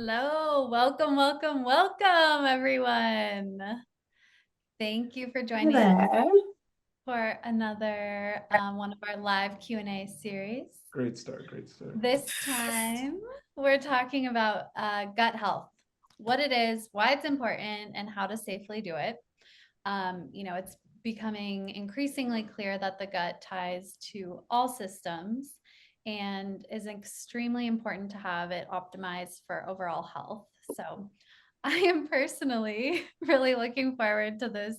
Hello, welcome, everyone. Thank you for joining us There. for another one of our live Q&A series. Great start. This time, we're talking about gut health, what it is, why it's important, and how to safely do it. It's becoming increasingly clear that the gut ties to all systems and is extremely important to have it optimized for overall health. So I am personally really looking forward to this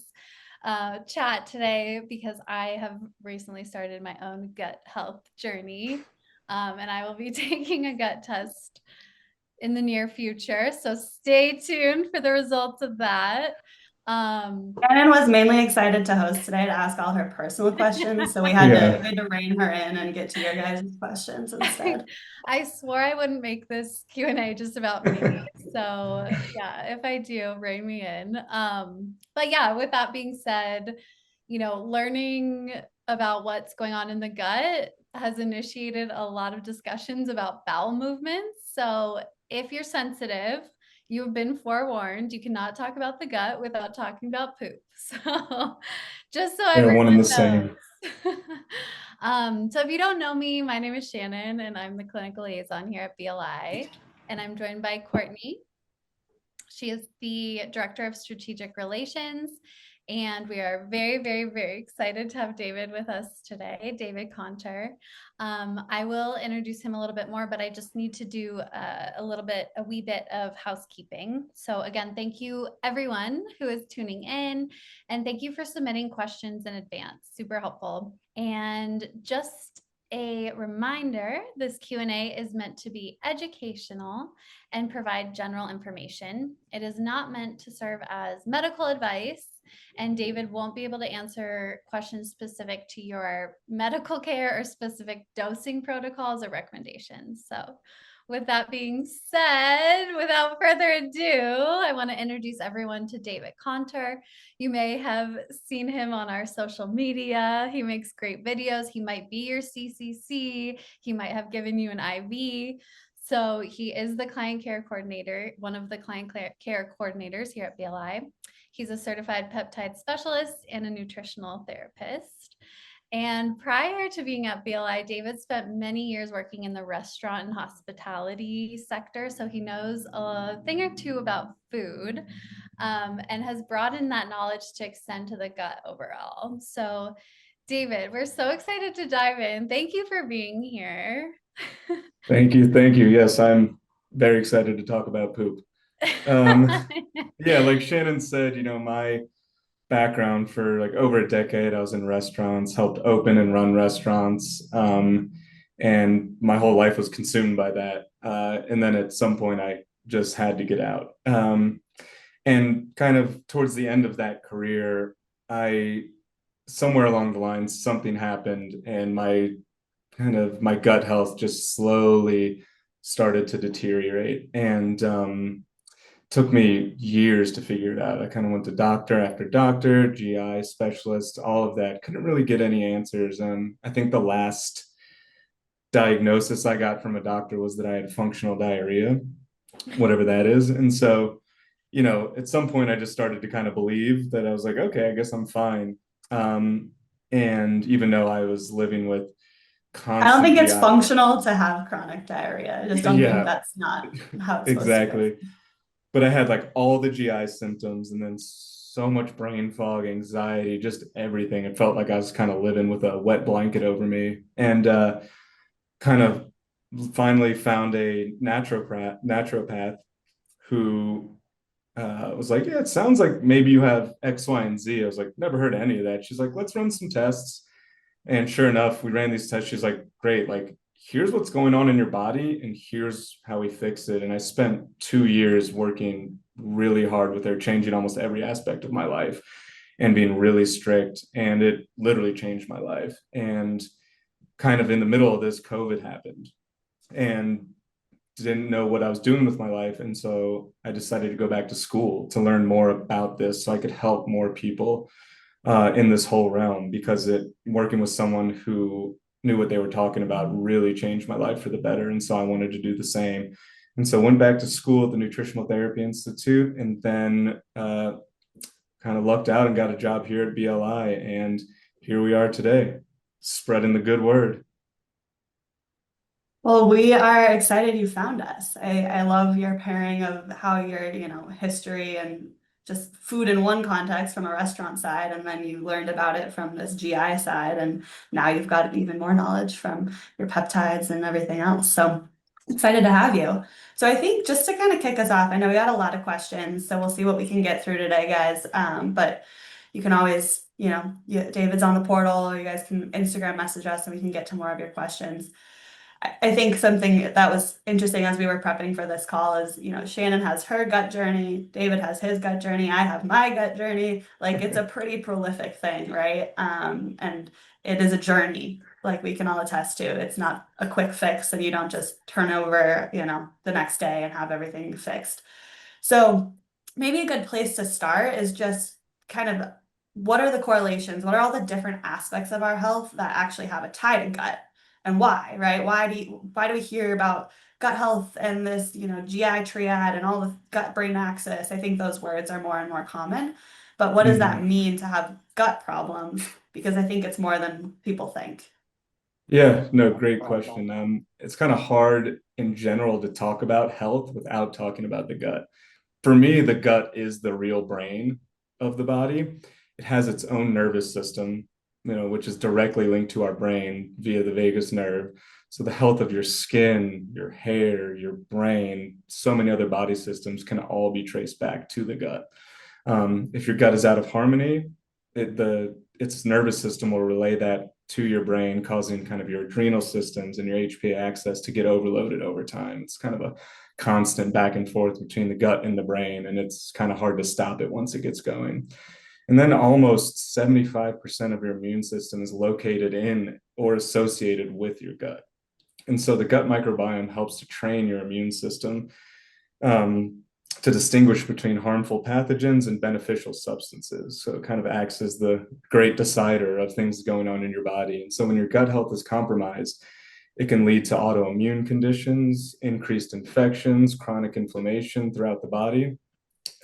chat today because I have recently started my own gut health journey, and I will be taking a gut test in the near future. So stay tuned for the results of that. Shannon was mainly excited to host today to ask all her personal questions, so we had to rein her in and get to your guys' questions instead. I swore I wouldn't make this Q&A just about me. So yeah, if I do, rein me in. But yeah, with that being said, learning about what's going on in the gut has initiated a lot of discussions about bowel movements. So if you're sensitive, you've been forewarned. You cannot talk about the gut without talking about poop. So just so everyone one and the knows. same. So if you don't know me, my name is Shannon and I'm the clinical liaison here at BLI, and I'm joined by Courtney. She is the Director of Strategic Relations, and we are very, very, very excited to have David with us today, David Konter. I will introduce him a little bit more, but I just need to do a wee bit of housekeeping. So again, thank you everyone who is tuning in, and thank you for submitting questions in advance. Super helpful. And just a reminder, this Q&A is meant to be educational and provide general information. It is not meant to serve as medical advice, and David won't be able to answer questions specific to your medical care or specific dosing protocols or recommendations. So with that being said, without further ado, I want to introduce everyone to David Konter. You may have seen him on our social media. He makes great videos. He might be your CCC. He might have given you an IV. So he is the client care coordinator, one of the client care coordinators here at BLI. He's a certified peptide specialist and a nutritional therapist. And prior to being at BLI, David spent many years working in the restaurant and hospitality sector. So he knows a thing or two about food, and has broadened that knowledge to extend to the gut overall. So David, we're so excited to dive in. Thank you for being here. Thank you. Yes, I'm very excited to talk about poop. Yeah, like Shannon said, my background for like over a decade, I was in restaurants, helped open and run restaurants, and my whole life was consumed by that. And then at some point, I just had to get out. And kind of towards the end of that career, somewhere along the lines, something happened, and my gut health just slowly started to deteriorate, and took me years to figure it out. I kind of went to doctor after doctor, GI specialist, all of that. Couldn't really get any answers. I think the last diagnosis I got from a doctor was that I had functional diarrhea, whatever that is. And so, at some point I just started to kind of believe that I was like, okay, I guess I'm fine. And even though I was living with I don't think it's GI functional to have chronic diarrhea. I just don't think that's not how it's exactly. supposed to go. But I had like all the GI symptoms and then so much brain fog, anxiety, just everything. It felt like I was kind of living with a wet blanket over me. And kind of finally found a naturopath who was like, yeah, it sounds like maybe you have X, Y, and Z. I was like, never heard of any of that. She's like, let's run some tests. And sure enough, we ran these tests. She's like, great, like, here's what's going on in your body and here's how we fix it. And I spent 2 years working really hard with her, changing almost every aspect of my life and being really strict. And it literally changed my life. And kind of in the middle of this, COVID happened and didn't know what I was doing with my life. And so I decided to go back to school to learn more about this so I could help more people in this whole realm, because working with someone who knew what they were talking about really changed my life for the better. And so I wanted to do the same. And so went back to school at the Nutritional Therapy Institute, and then kind of lucked out and got a job here at BLI. And here we are today, spreading the good word. Well, we are excited you found us. I love your pairing of how your, history and just food in one context from a restaurant side, and then you learned about it from this GI side, and now you've got even more knowledge from your peptides and everything else. So excited to have you. So I think just to kind of kick us off, I know we got a lot of questions, so we'll see what we can get through today, guys. But you can always, David's on the portal, or you guys can Instagram message us and we can get to more of your questions. I think something that was interesting as we were prepping for this call is, Shannon has her gut journey, David has his gut journey, I have my gut journey. Like, it's a pretty prolific thing, right? And it is a journey, like we can all attest to. It's not a quick fix, and you don't just turn over, the next day and have everything fixed. So maybe a good place to start is just kind of what are the correlations? What are all the different aspects of our health that actually have a tie to gut? And why, right? Why do we hear about gut health and this, GI triad and all the gut brain axis? I think those words are more and more common. But what does that mean to have gut problems? Because I think it's more than people think. Yeah, no, great question. It's kind of hard in general to talk about health without talking about the gut. For me, the gut is the real brain of the body. It has its own nervous system, which is directly linked to our brain via the vagus nerve. So the health of your skin, your hair, your brain, so many other body systems can all be traced back to the gut. If your gut is out of harmony, its nervous system will relay that to your brain, causing kind of your adrenal systems and your HPA axis to get overloaded over time. It's kind of a constant back and forth between the gut and the brain, and it's kind of hard to stop it once it gets going. And then almost 75% of your immune system is located in or associated with your gut. And so the gut microbiome helps to train your immune system to distinguish between harmful pathogens and beneficial substances. So it kind of acts as the great decider of things going on in your body. And so when your gut health is compromised, it can lead to autoimmune conditions, increased infections, chronic inflammation throughout the body.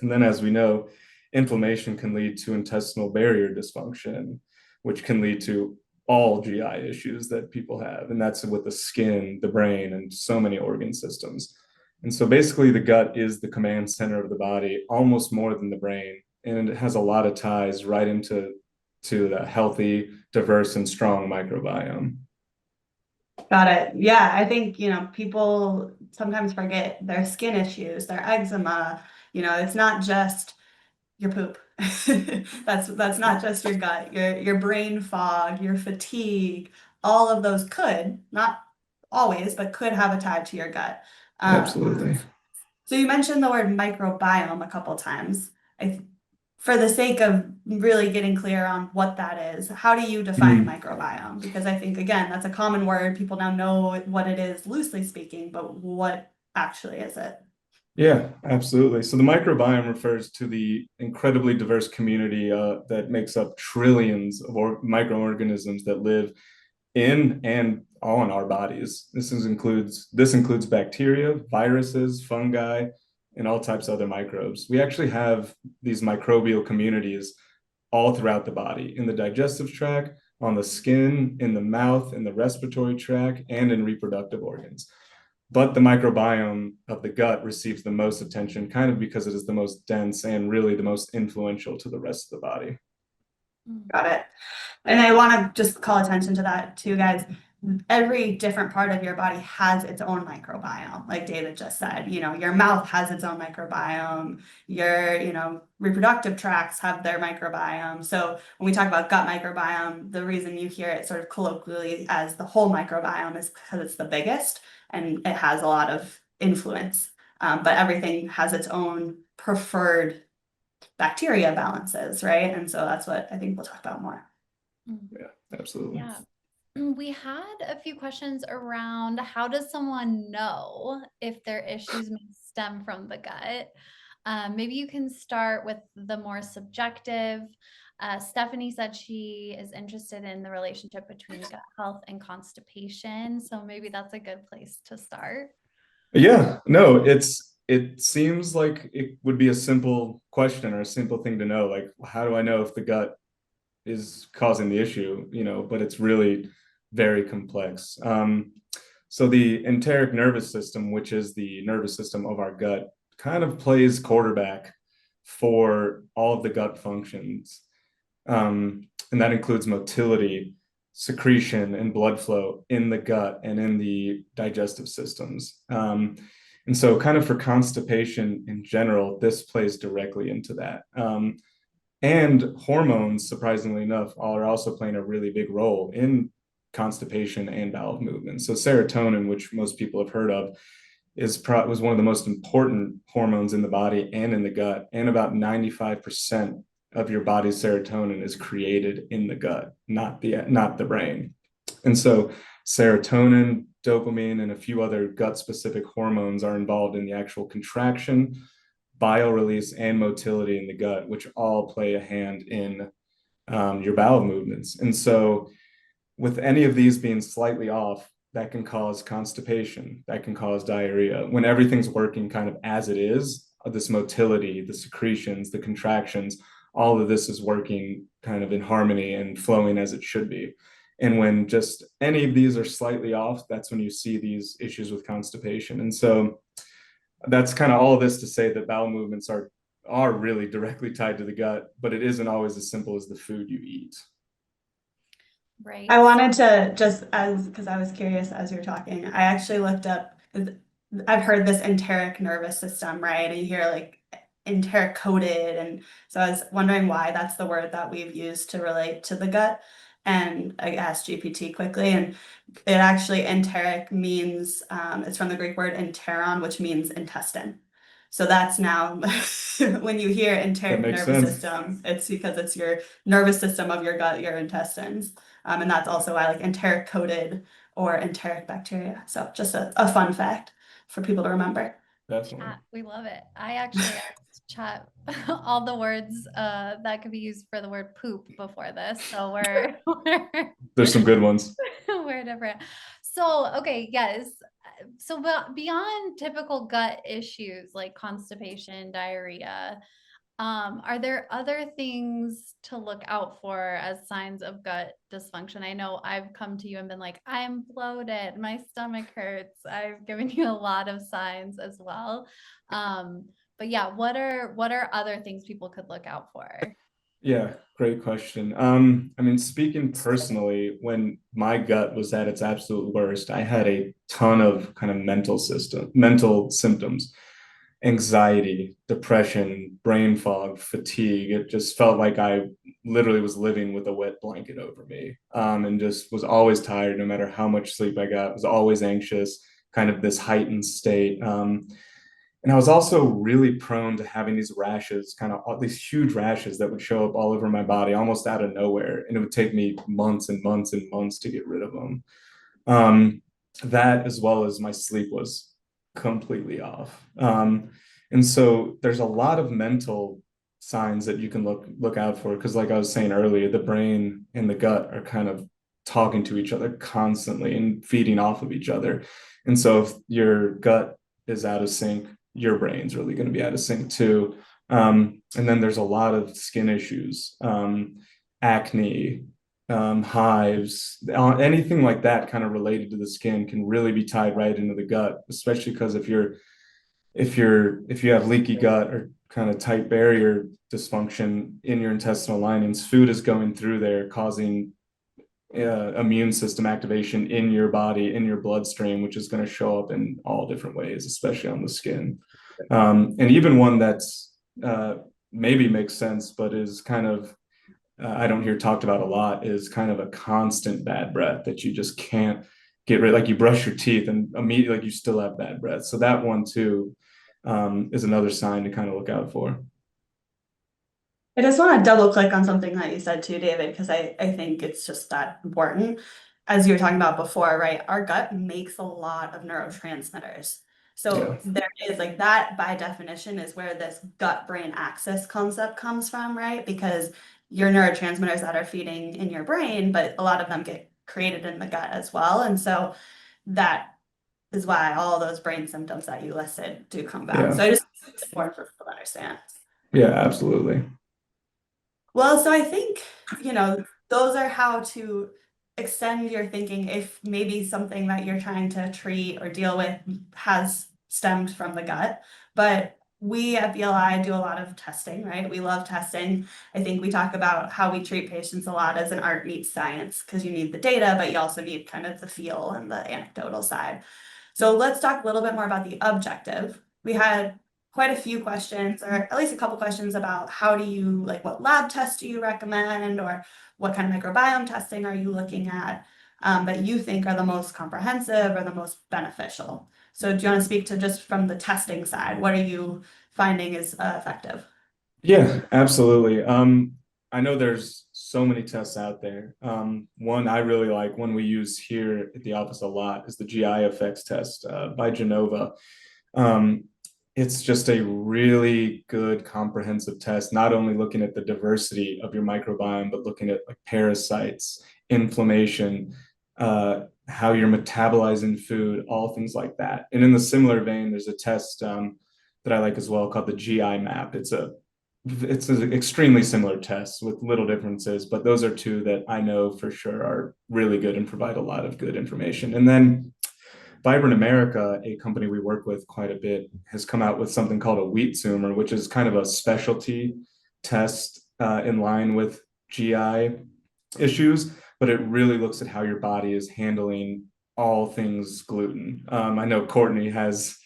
And then, as we know, inflammation can lead to intestinal barrier dysfunction, which can lead to all GI issues that people have. And that's with the skin, the brain, and so many organ systems. And so basically, the gut is the command center of the body, almost more than the brain. And it has a lot of ties right into the healthy, diverse, and strong microbiome. Got it. Yeah, I think, people sometimes forget their skin issues, their eczema, it's not just your poop. That's not just your gut, your brain fog, your fatigue, all of those could, not always, but could have a tie to your gut. Absolutely. So you mentioned the word microbiome a couple times. For the sake of really getting clear on what that is, how do you define a microbiome? Because I think, again, that's a common word. People now know what it is, loosely speaking, but what actually is it? Yeah, absolutely. So the microbiome refers to the incredibly diverse community that makes up trillions of microorganisms that live in and on our bodies. This includes bacteria, viruses, fungi, and all types of other microbes. We actually have these microbial communities all throughout the body, in the digestive tract, on the skin, in the mouth, in the respiratory tract, and in reproductive organs. But the microbiome of the gut receives the most attention, kind of because it is the most dense and really the most influential to the rest of the body. Got it. And I want to just call attention to that too, guys. Every different part of your body has its own microbiome, like David just said. Your mouth has its own microbiome. Your, reproductive tracts have their microbiome. So when we talk about gut microbiome, the reason you hear it sort of colloquially as the whole microbiome is because it's the biggest and it has a lot of influence. But everything has its own preferred bacteria balances, right? And so that's what I think we'll talk about more. Yeah, absolutely. Yeah. We had a few questions around how does someone know if their issues may stem from the gut? Maybe you can start with the more subjective. Stephanie said she is interested in the relationship between gut health and constipation. So maybe that's a good place to start. Yeah, no, it seems like it would be a simple question or a simple thing to know. Like, how do I know if the gut is causing the issue? But it's really very complex. So the enteric nervous system, which is the nervous system of our gut, kind of plays quarterback for all of the gut functions. And that includes motility, secretion, and blood flow in the gut and in the digestive systems. And so, kind of for constipation in general, this plays directly into that. And hormones, surprisingly enough, are also playing a really big role in constipation and bowel movement. So, serotonin, which most people have heard of, was one of the most important hormones in the body and in the gut, and about 95% of your body's serotonin is created in the gut, not the brain. And so serotonin, dopamine, and a few other gut specific hormones are involved in the actual contraction, bile release, and motility in the gut, which all play a hand in your bowel movements. And so with any of these being slightly off, that can cause constipation, that can cause diarrhea. When everything's working kind of as it is, this motility, the secretions, the contractions, all of this is working kind of in harmony and flowing as it should be. And when just any of these are slightly off, that's when you see these issues with constipation. And so that's kind of all of this to say that bowel movements are really directly tied to the gut, but it isn't always as simple as the food you eat. Right. I wanted to just, as because I was curious as you're talking, I actually looked up, I've heard this enteric nervous system, right? And you hear like enteric coated. And so I was wondering why that's the word that we've used to relate to the gut. And I asked GPT quickly, and it actually enteric means, it's from the Greek word enteron, which means intestine. So that's now when you hear That enteric makes nervous sense. system, it's because it's your nervous system of your gut, your intestines. And that's also why like enteric coated or enteric bacteria. So just a fun fact for people to remember. Definitely. Chat, we love it. I actually asked chat all the words that could be used for the word poop before this. So There's some good ones. we're different. So, okay, yes. So beyond typical gut issues like constipation, diarrhea, are there other things to look out for as signs of gut dysfunction? I know I've come to you and been like, I'm bloated, my stomach hurts. I've given you a lot of signs as well. But yeah, what are other things people could look out for? Yeah, great question. I mean, speaking personally, when my gut was at its absolute worst, I had a ton of kind of mental symptoms, anxiety, depression, brain fog, fatigue. It just felt like I literally was living with a wet blanket over me, and just was always tired, no matter how much sleep I got, was always anxious, kind of this heightened state. And I was also really prone to having these rashes, kind of these huge rashes that would show up all over my body almost out of nowhere. And it would take me months and months and months to get rid of them. Um, that, as well as my sleep, was completely off. And so there's a lot of mental signs that you can look out for, because like I was saying earlier, the brain and the gut are kind of talking to each other constantly and feeding off of each other. And so if your gut is out of sync, your brain's really going to be out of sync too. And then there's a lot of skin issues, acne, hives, anything like that kind of related to the skin can really be tied right into the gut, especially because if you have leaky gut or kind of tight barrier dysfunction in your intestinal linings, food is going through there causing immune system activation in your body, in your bloodstream, which is going to show up in all different ways, especially on the skin. And even one that's maybe makes sense, but is kind of I don't hear talked about a lot, is kind of a constant bad breath that you just can't get rid. Like you brush your teeth and immediately like you still have bad breath. So that one too is another sign to kind of look out for. I just want to double click on something that you said too, David, because I think it's just that important. As you were talking about before, right? Our gut makes a lot of neurotransmitters. Yeah. So there is like that by definition is where this gut brain axis concept comes from, right? Because your neurotransmitters that are feeding in your brain, but a lot of them get created in the gut as well. And so that is why all those brain symptoms that you listed do come back. Yeah. So I just it's important for people to understand. Yeah, absolutely. Well, so I think, those are how to extend your thinking if maybe something that you're trying to treat or deal with has stemmed from the gut. But we at BLI do a lot of testing, right? We love testing. I think we talk about how we treat patients a lot as an art meets science because you need the data, but you also need kind of the feel and the anecdotal side. So let's talk a little bit more about the objective. We had quite a few questions, or at least a couple questions about how do you, like, what lab tests do you recommend, or what kind of microbiome testing are you looking at that you think are the most comprehensive or the most beneficial? So do you want to speak to just from the testing side? What are you finding is effective? Yeah, absolutely. I know there's so many tests out there. One I really like, one we use here at the office a lot, is the GI effects test by Genova. Um, it's just a really good comprehensive test, not only looking at the diversity of your microbiome, but looking at like parasites, inflammation, how you're metabolizing food, all things like that. And in the similar vein, there's a test that I like as well called the GI map. It's an extremely similar test with little differences, but those are two that I know for sure are really good and provide a lot of good information. And then Vibrant America, a company we work with quite a bit, has come out with something called a wheat zoomer, which is kind of a specialty test in line with GI issues, but it really looks at how your body is handling all things gluten. I know Courtney has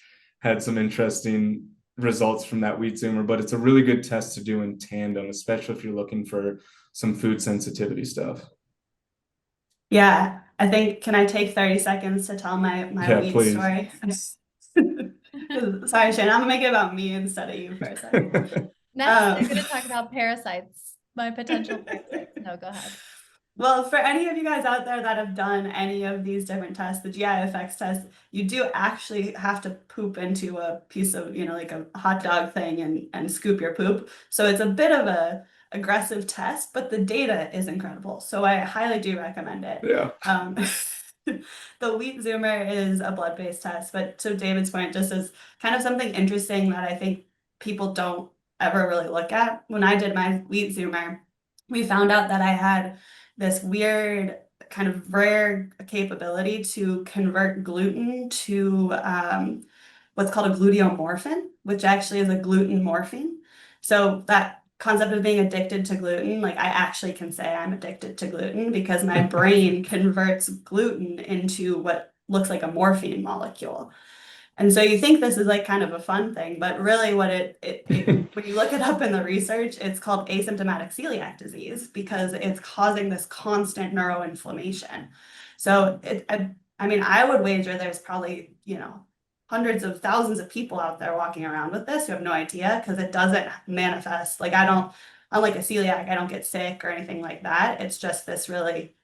had some interesting results from that wheat zoomer, but it's a really good test to do in tandem, especially if you're looking for some food sensitivity stuff. Yeah, I think, can I take 30 seconds to tell my Yeah, weed please. story? Sorry, Shane, I'm gonna make it about me instead of you for a second. Next, I'm going to talk about parasites, my potential parasites. No, go ahead. Well, for any of you guys out there that have done any of these different tests, the GI effects test, you do actually have to poop into a piece of, like a hot dog thing and scoop your poop. So it's a bit of a aggressive test, but the data is incredible. So I highly do recommend it. Yeah. The wheat zoomer is a blood-based test, but to David's point, just as kind of something interesting that I think people don't ever really look at. When I did my wheat zoomer, we found out that I had this weird kind of rare capability to convert gluten to what's called a gluteomorphin, which actually is a gluten morphine. So that concept of being addicted to gluten, like I actually can say I'm addicted to gluten because my brain converts gluten into what looks like a morphine molecule. And so you think this is like kind of a fun thing, but really what when you look it up in the research, it's called asymptomatic celiac disease because it's causing this constant neuroinflammation. So I mean, I would wager there's probably, hundreds of thousands of people out there walking around with this who have no idea because it doesn't manifest. Like unlike a celiac, I don't get sick or anything like that. It's just this really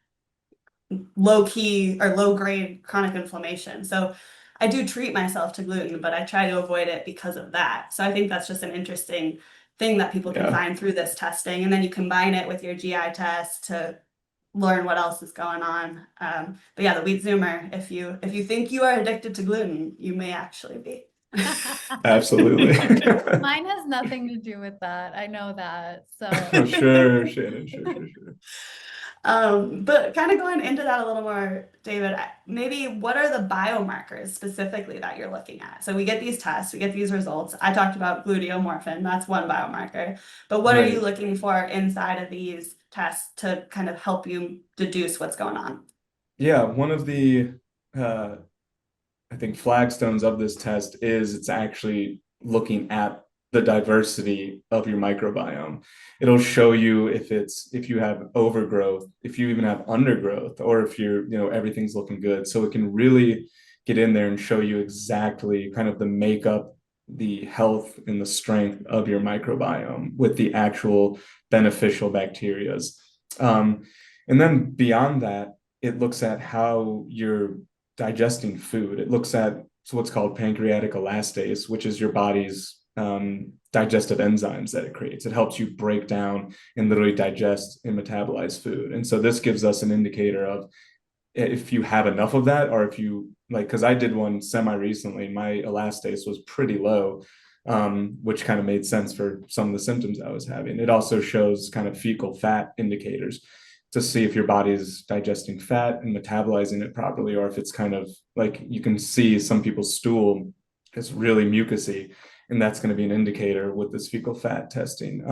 low key or low grade chronic inflammation. So I do treat myself to gluten, but I try to avoid it because of that. So I think that's just an interesting thing that people can find through this testing. And then you combine it with your GI test to learn what else is going on. But yeah, the wheat zoomer, if you think you are addicted to gluten, you may actually be. Absolutely. Mine has nothing to do with that. I know that. So Sure, Shannon, sure. But kind of going into that a little more, David, maybe what are the biomarkers specifically that you're looking at? So we get these tests, we get these results. I talked about gluteomorphin, that's one biomarker. But what are you looking for inside of these tests to kind of help you deduce what's going on? Yeah, one of the I think flagstones of this test is it's actually looking at the diversity of your microbiome. It'll show you if you have overgrowth, if you even have undergrowth, or if everything's looking good. So it can really get in there and show you exactly kind of the makeup, the health, and the strength of your microbiome with the actual beneficial bacterias. And then beyond that, it looks at how you're digesting food. It looks at what's called pancreatic elastase, which is your body's digestive enzymes that it creates. It helps you break down and literally digest and metabolize food. And so this gives us an indicator of if you have enough of that, or if you like, because I did one semi recently, my elastase was pretty low, which kind of made sense for some of the symptoms I was having. It also shows kind of fecal fat indicators to see if your body is digesting fat and metabolizing it properly, or if it's kind of like, you can see some people's stool is really mucousy, and that's going to be an indicator with this fecal fat testing.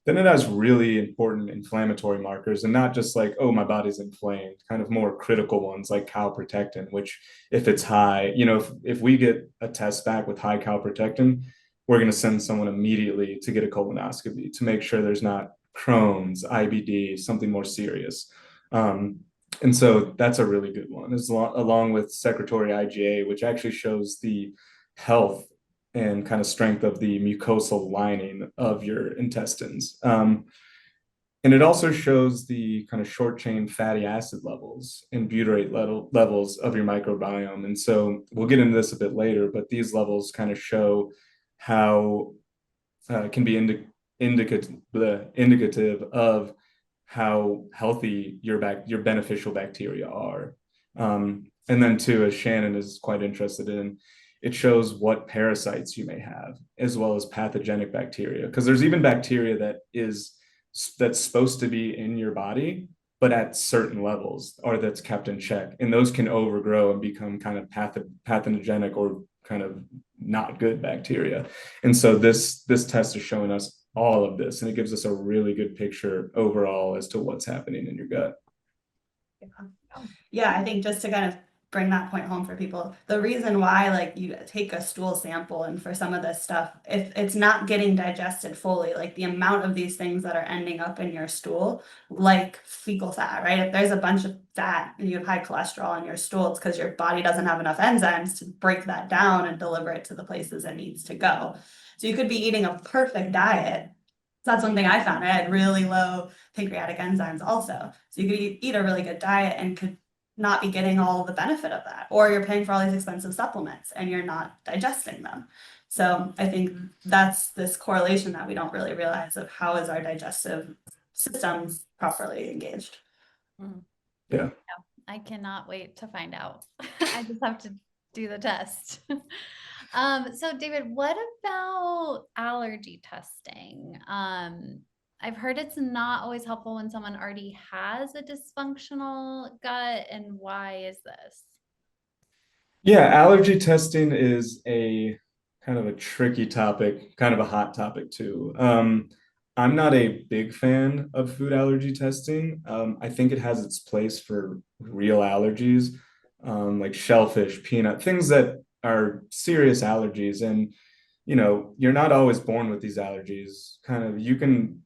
Then it has really important inflammatory markers, and not just like, oh, my body's inflamed, kind of more critical ones like calprotectin, which if it's high, if we get a test back with high calprotectin, we're going to send someone immediately to get a colonoscopy to make sure there's not Crohn's, IBD, something more serious. And so that's a really good one, along with secretory IgA, which actually shows the health and kind of strength of the mucosal lining of your intestines. And it also shows the kind of short chain fatty acid levels and butyrate levels of your microbiome. And so we'll get into this a bit later, but these levels kind of show how can be indicative of how healthy your beneficial bacteria are. And then too, as Shannon is quite interested in, it shows what parasites you may have, as well as pathogenic bacteria. Because there's even bacteria that's supposed to be in your body, but at certain levels, or that's kept in check. And those can overgrow and become kind of pathogenic or kind of not good bacteria. And so this test is showing us all of this, and it gives us a really good picture overall as to what's happening in your gut. Yeah, I think just to kind of bring that point home for people, the reason why like you take a stool sample and for some of this stuff, if it's not getting digested fully, like the amount of these things that are ending up in your stool, like fecal fat, right? If there's a bunch of fat and you have high cholesterol in your stool, it's because your body doesn't have enough enzymes to break that down and deliver it to the places it needs to go. So you could be eating a perfect diet. So that's one thing I found. I had really low pancreatic enzymes also. So you could eat a really good diet and could not be getting all the benefit of that, or you're paying for all these expensive supplements and you're not digesting them. So I think that's this correlation that we don't really realize of how is our digestive systems properly engaged. Yeah. I cannot wait to find out. I just have to do the test. So David, what about allergy testing? I've heard it's not always helpful when someone already has a dysfunctional gut, and why is this? Yeah, allergy testing is a kind of a tricky topic, kind of a hot topic too. I'm not a big fan of food allergy testing. I think it has its place for real allergies, like shellfish, peanut, things that are serious allergies. And you're not always born with these allergies. Kind of, you can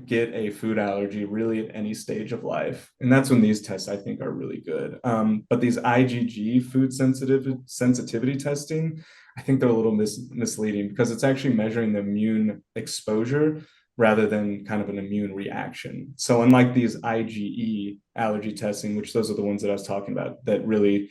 get a food allergy really at any stage of life, and that's when these tests I think are really good. But these IgG food sensitivity testing, I think they're a little misleading, because it's actually measuring the immune exposure rather than kind of an immune reaction. So unlike these IgE allergy testing, which those are the ones that I was talking about, that really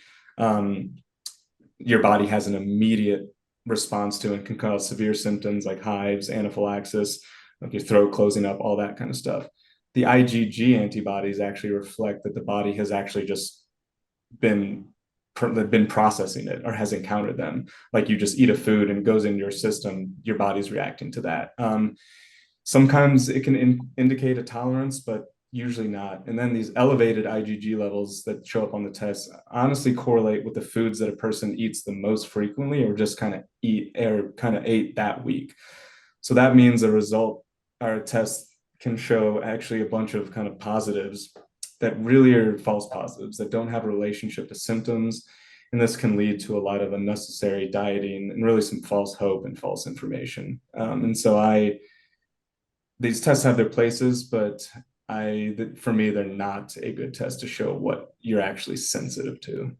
your body has an immediate response to and can cause severe symptoms like hives, anaphylaxis, like your throat closing up, all that kind of stuff. The IgG antibodies actually reflect that the body has actually just been processing it or has encountered them. Like you just eat a food and it goes into your system, your body's reacting to that. Sometimes it can indicate a tolerance, but usually not. And then these elevated IgG levels that show up on the test honestly correlate with the foods that a person eats the most frequently, or just kind of ate that week. So that means a result, our test can show actually a bunch of kind of positives that really are false positives that don't have a relationship to symptoms. And this can lead to a lot of unnecessary dieting and really some false hope and false information. And so these tests have their places, but for me, they're not a good test to show what you're actually sensitive to.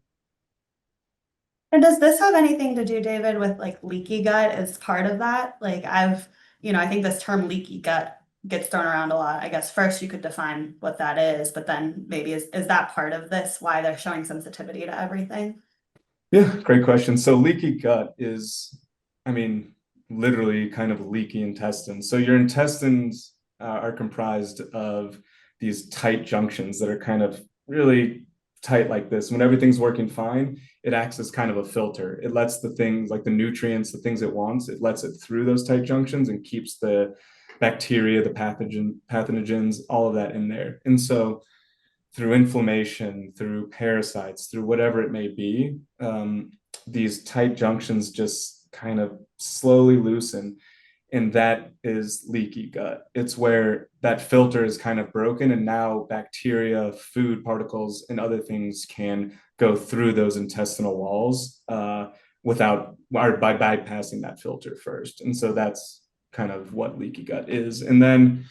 And does this have anything to do, David, with like leaky gut as part of that? Like I think this term leaky gut gets thrown around a lot. I guess first you could define what that is, but then maybe is that part of this, why they're showing sensitivity to everything? Yeah, great question. So leaky gut is, I mean, literally kind of leaky intestines. So your intestines are comprised of these tight junctions that are kind of really tight like this, when everything's working fine, it acts as kind of a filter. It lets the things like the nutrients, the things it wants, it lets it through those tight junctions and keeps the bacteria, the pathogens, all of that in there. And so through inflammation, through parasites, through whatever it may be, these tight junctions just kind of slowly loosen. And that is leaky gut. It's where that filter is kind of broken, and now bacteria, food particles, and other things can go through those intestinal walls without or by bypassing that filter first. And so that's kind of what leaky gut is. And then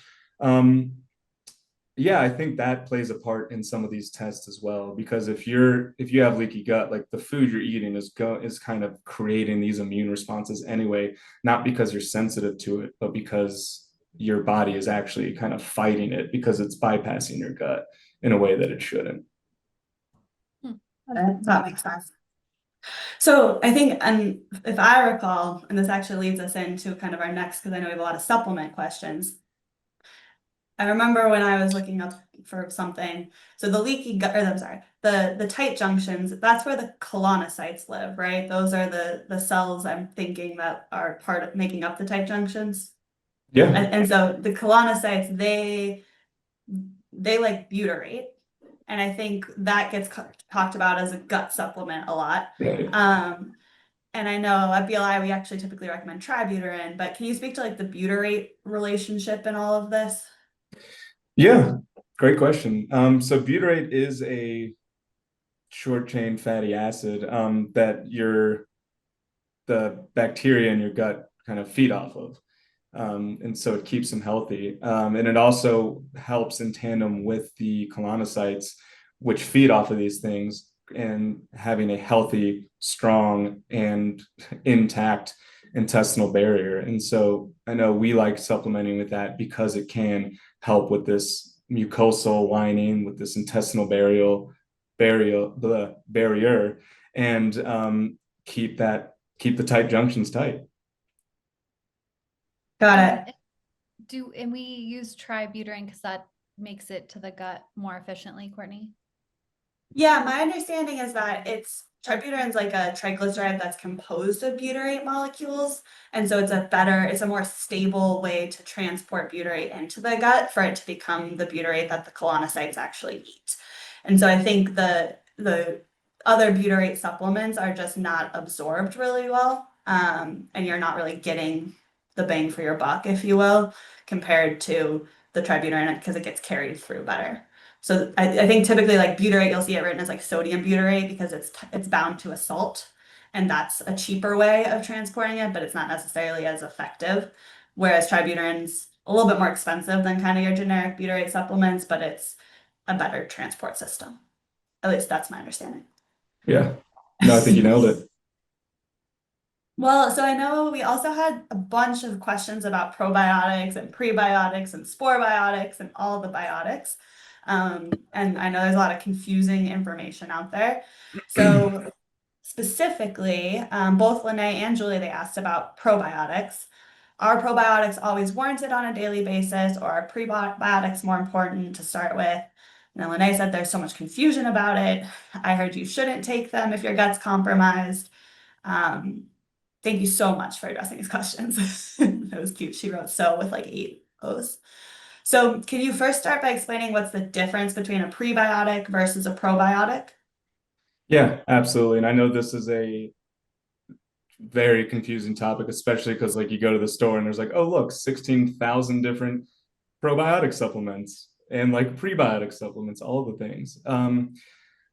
yeah, I think that plays a part in some of these tests as well, because if you have leaky gut, like the food you're eating is kind of creating these immune responses anyway, not because you're sensitive to it, but because your body is actually kind of fighting it because it's bypassing your gut in a way that it shouldn't. That makes sense. So I think, and if I recall, and this actually leads us into kind of our next, because I know we have a lot of supplement questions. I remember when I was looking up for something, so the leaky gut, or I'm sorry, the tight junctions, that's where the colonocytes live, right? Those are the cells I'm thinking that are part of making up the tight junctions. Yeah. And so the colonocytes, they like butyrate. And I think that gets talked about as a gut supplement a lot. Right. And I know at BLI we actually typically recommend tributyrin, but can you speak to like the butyrate relationship in all of this? Yeah, great question. So butyrate is a short chain fatty acid that the bacteria in your gut kind of feed off of. And so it keeps them healthy. And it also helps in tandem with the colonocytes, which feed off of these things, and having a healthy, strong, and intact intestinal barrier. And so I know we like supplementing with that because it can help with this mucosal lining, with this intestinal barrier, and keep the tight junctions tight. Got it. And we use tributyrin because that makes it to the gut more efficiently, Courtney? Yeah, my understanding is that tributyrin's like a triglyceride that's composed of butyrate molecules. And so it's a more stable way to transport butyrate into the gut for it to become the butyrate that the colonocytes actually eat. And so I think the other butyrate supplements are just not absorbed really well. And you're not really getting the bang for your buck, if you will, compared to the tributyrin because it gets carried through better. So I think typically like butyrate, you'll see it written as like sodium butyrate because it's bound to a salt, and that's a cheaper way of transporting it, but it's not necessarily as effective. Whereas tributyrin's a little bit more expensive than kind of your generic butyrate supplements, but it's a better transport system. At least that's my understanding. Yeah. No, I think you nailed it. Well, so I know we also had a bunch of questions about probiotics and prebiotics and sporebiotics and all the biotics. And I know there's a lot of confusing information out there. So specifically, both Lene and Julie, they asked about probiotics. Are probiotics always warranted on a daily basis, or are prebiotics more important to start with? And then Lene said there's so much confusion about it. I heard you shouldn't take them if your gut's compromised. Thank you so much for addressing these questions. That was cute. She wrote "so" with like 8 O's. So can you first start by explaining what's the difference between a prebiotic versus a probiotic? Yeah, absolutely. And I know this is a very confusing topic, especially because like you go to the store and there's like, oh, look, 16,000 different probiotic supplements and like prebiotic supplements, all of the things.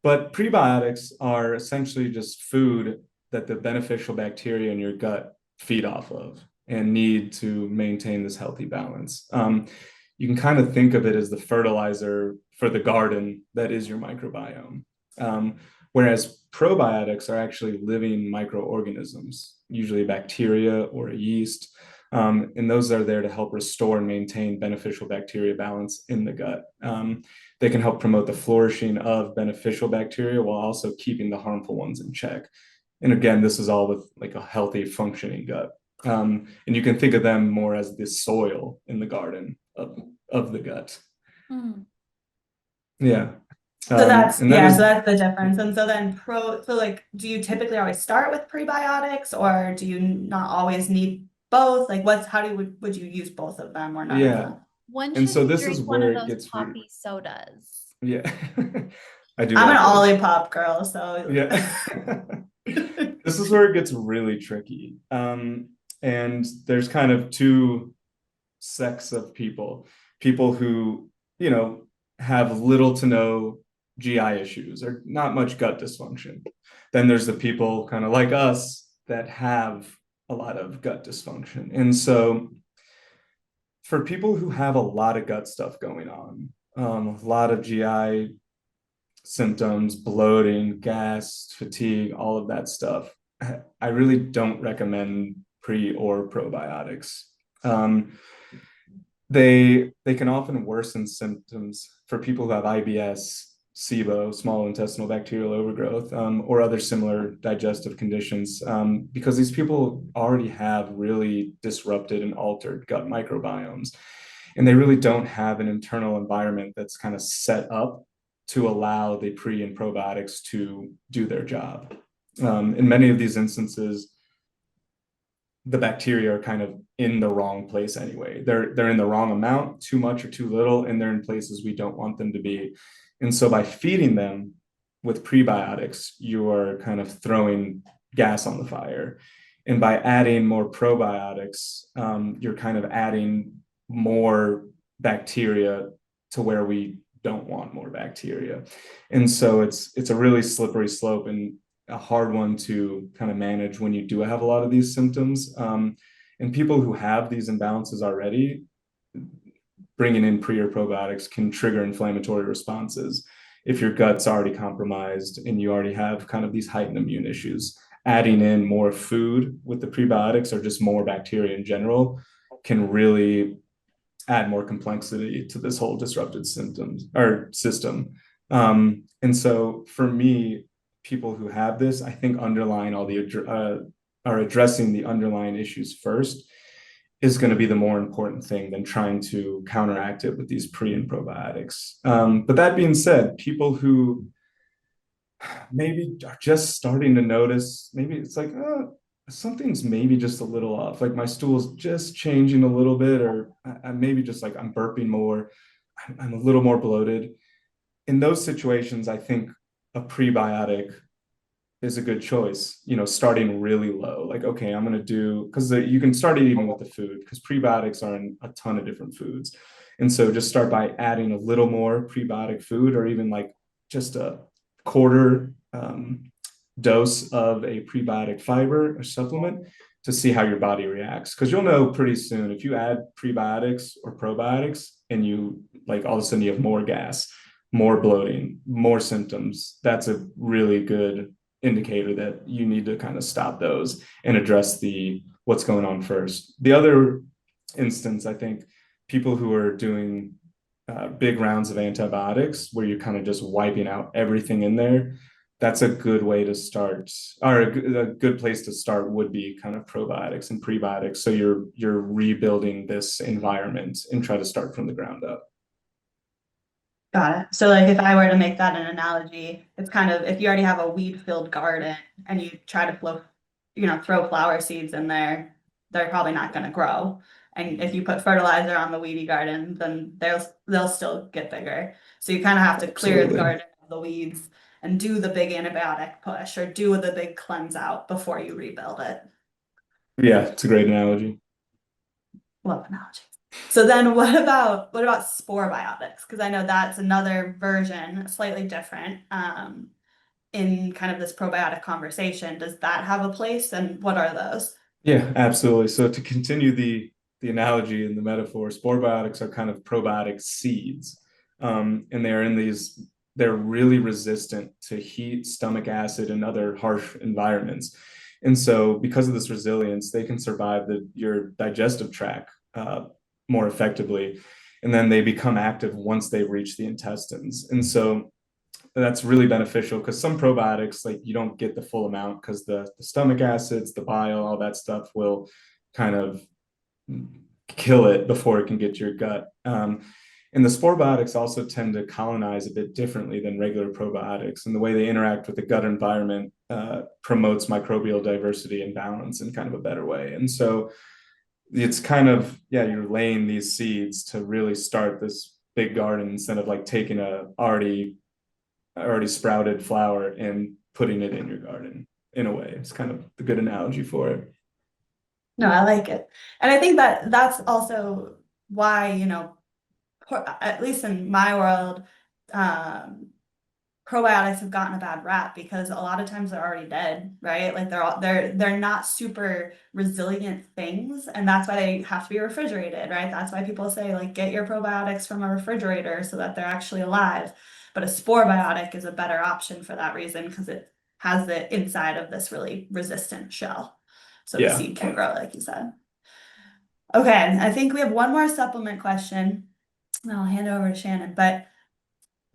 But prebiotics are essentially just food that the beneficial bacteria in your gut feed off of and need to maintain this healthy balance. You can kind of think of it as the fertilizer for the garden that is your microbiome. Whereas probiotics are actually living microorganisms, usually bacteria or a yeast. And those are there to help restore and maintain beneficial bacteria balance in the gut. They can help promote the flourishing of beneficial bacteria while also keeping the harmful ones in check. And again, this is all with like a healthy, functioning gut. And you can think of them more as the soil in the garden of the gut. Mm. Yeah. So that's, And that yeah, is, so that's the difference. And so then so like, do you typically always start with prebiotics, or do you not always need both? Like how would you use both of them or none of yeah. them? One And should so this is drink one where of it those gets poppy sodas. yeah. I do I'm an like those. Olipop girl, so Yeah. This is where it gets really tricky. And there's kind of two sects of people, people who, you know, have little to no GI issues or not much gut dysfunction. Then there's the people kind of like us that have a lot of gut dysfunction. And so for people who have a lot of gut stuff going on, a lot of GI symptoms, bloating, gas, fatigue, all of that stuff, I really don't recommend pre or probiotics. Um, they can often worsen symptoms for people who have IBS, SIBO, small intestinal bacterial overgrowth, or other similar digestive conditions, because these people already have really disrupted and altered gut microbiomes, and they really don't have an internal environment that's kind of set up to allow the pre and probiotics to do their job. In many of these instances, the bacteria are kind of in the wrong place anyway. They're in the wrong amount, too much or too little, and they're in places we don't want them to be. And so by feeding them with prebiotics, you are kind of throwing gas on the fire. And by adding more probiotics, you're kind of adding more bacteria to where we don't want more bacteria. And so it's a really slippery slope. And a hard one to kind of manage when you do have a lot of these symptoms. And people who have these imbalances already, bringing in pre or probiotics can trigger inflammatory responses. If your gut's already compromised and you already have kind of these heightened immune issues, adding in more food with the prebiotics or just more bacteria in general can really add more complexity to this whole disrupted symptoms or system. And so for me, people who have this, I think underlying all the are addressing the underlying issues first is going to be the more important thing than trying to counteract it with these pre and probiotics. But that being said, people who maybe are just starting to notice, maybe it's like, something's maybe just a little off. Like my stool's just changing a little bit, or I maybe just like I'm burping more, I'm a little more bloated. In those situations, I think a prebiotic is a good choice, starting really low. Like, okay, I'm going to do, because you can start it even with the food, because prebiotics are in a ton of different foods. And so just start by adding a little more prebiotic food, or even like just a quarter dose of a prebiotic fiber or supplement to see how your body reacts. Because you'll know pretty soon if you add prebiotics or probiotics and you like all of a sudden you have more gas, more bloating, more symptoms. That's a really good indicator that you need to kind of stop those and address the what's going on first. The other instance, I think people who are doing big rounds of antibiotics where you're kind of just wiping out everything in there, that's a good way to start, or a good place to start would be kind of probiotics and prebiotics. So you're rebuilding this environment and try to start from the ground up. Got it. So like if I were to make that an analogy, it's kind of if you already have a weed-filled garden and you try to throw flower seeds in there, they're probably not going to grow. And if you put fertilizer on the weedy garden, then they'll still get bigger. So you kind of have to clear the Absolutely. garden of the weeds and do the big antibiotic push or do the big cleanse out before you rebuild it. Yeah, it's a great analogy. Love analogies. So then what about spore biotics? Because I know that's another version, slightly different, in kind of this probiotic conversation. Does that have a place, and what are those? Yeah, absolutely. So to continue the analogy and the metaphor, spore biotics are kind of probiotic seeds, and they're really resistant to heat, stomach acid, and other harsh environments. And so, because of this resilience, they can survive your digestive tract more effectively, and then they become active once they reach the intestines. And so, that's really beneficial because some probiotics, like you don't get the full amount because the stomach acids, the bile, all that stuff will kind of kill it before it can get to your gut. And the spore biotics also tend to colonize a bit differently than regular probiotics. And the way they interact with the gut environment promotes microbial diversity and balance in kind of a better way. And so it's kind of, yeah, you're laying these seeds to really start this big garden instead of like taking a already sprouted flower and putting it in your garden in a way. It's kind of a good analogy for it. No, I like it. And I think that that's also why, you know, at least in my world, um, probiotics have gotten a bad rap because a lot of times they're already dead, right? Like they're not super resilient things, and that's why they have to be refrigerated, right? That's why people say like get your probiotics from a refrigerator so that they're actually alive. But a spore biotic is a better option for that reason because it has the inside of this really resistant shell. So the seed can grow, like you said. Okay, I think we have one more supplement question. And I'll hand it over to Shannon, but